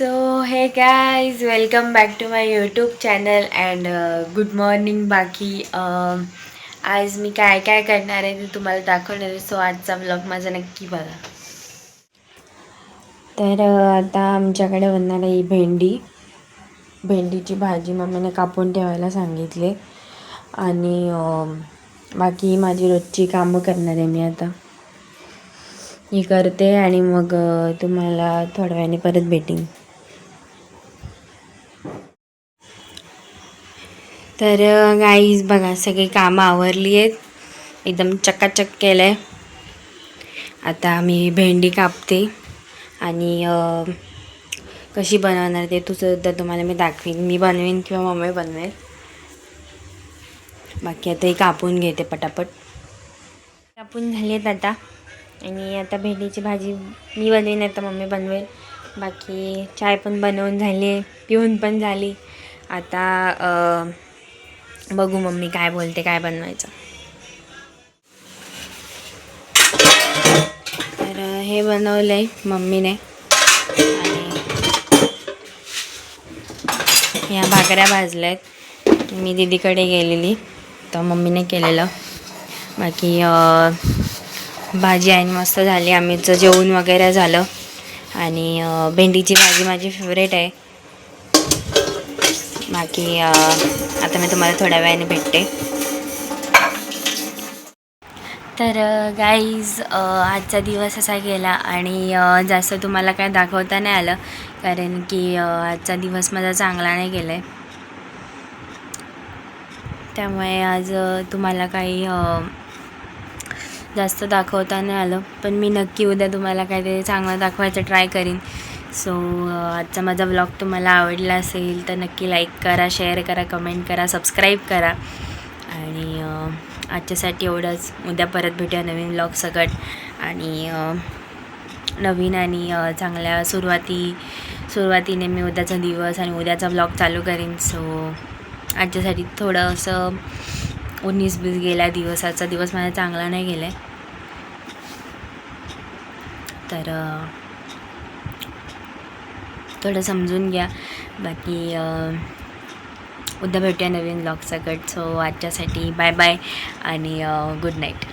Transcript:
So hey guys welcome back to my YouTube channel and good morning. बाकी आज मी काय काय करणार आहे ते तुम्हाला दाखवणार आहे. सो आजचा ब्लॉग माझा नक्की बघा. तर आता आमच्याकडे बनणार आहे भेंडीची भाजी मम्मीने कापून ठेवायला सांगितले. आणि बाकी माझी रोजची कामं करणार आहे मी आता. ही करते आणि मग तुम्हाला थोड्या वेळाने परत भेटेन. तर गाईज बघा, सगळी कामं आवरली आहेत, एकदम चकाचक केलं आहे. आता मी भेंडी कापते आणि कशी बनवणार ते सुद्धा तुम्हाला मी दाखवीन. मी बनवेन किंवा मम्मी बनवेल. बाकी आता हे कापून घेते पटापट. कापून झाली आहेत आता. आणि आता भेंडीची भाजी मी बनवेन, आता मम्मी बनवेल. बाकी चाय पण बनवून झाली, पिऊन पण झाली. आता बघू मम्मी काय बोलते, काय बनवायचं. तर हे बनवलं आहे मम्मीने. आणि ह्या भाकऱ्या भाजल्या आहेत. मी दीदीकडे गेलेली तर मम्मीने केलेलं. बाकी भाजी आणि मस्त झाली. आम्हीचं जेवण वगैरे झालं. आणि भेंडीची भाजी माझी फेवरेट आहे. बाकी आता मी तुम्हाला थोड्या वेळाने भेटते. तर गाईज आजचा दिवस असा गेला आणि जास्त तुम्हाला काय दाखवता नाही आलं, कारण की आजचा दिवस माझा चांगला नाही गेला आहे. त्यामुळे आज तुम्हाला काही जास्त दाखवता नाही आलं. पण मी नक्की उद्या तुम्हाला काहीतरी चांगलं दाखवायचं ट्राय करीन. सो आजचा माझा ब्लॉग तुम्हाला आवडला असेल तर नक्की लाईक करा, शेअर करा, कमेंट करा, सबस्क्राईब करा. आणि आजच्यासाठी एवढंच. उद्या परत भेटूया नवीन ब्लॉग सकट. आणि नवीन आणि चांगल्या सुरुवातीने मी उद्याचा दिवस आणि उद्याचा ब्लॉग चालू करीन. सो आजच्यासाठी थोडं असं 19-20 गेला दिवस. आजचा दिवस माझा चांगला नाही गेला आहे. तर थोडं समजून घ्या. बाकी उद्या भेटूया नवीन ब्लॉग सकट. सो आजच्यासाठी बाय बाय आणि गुड नाईट.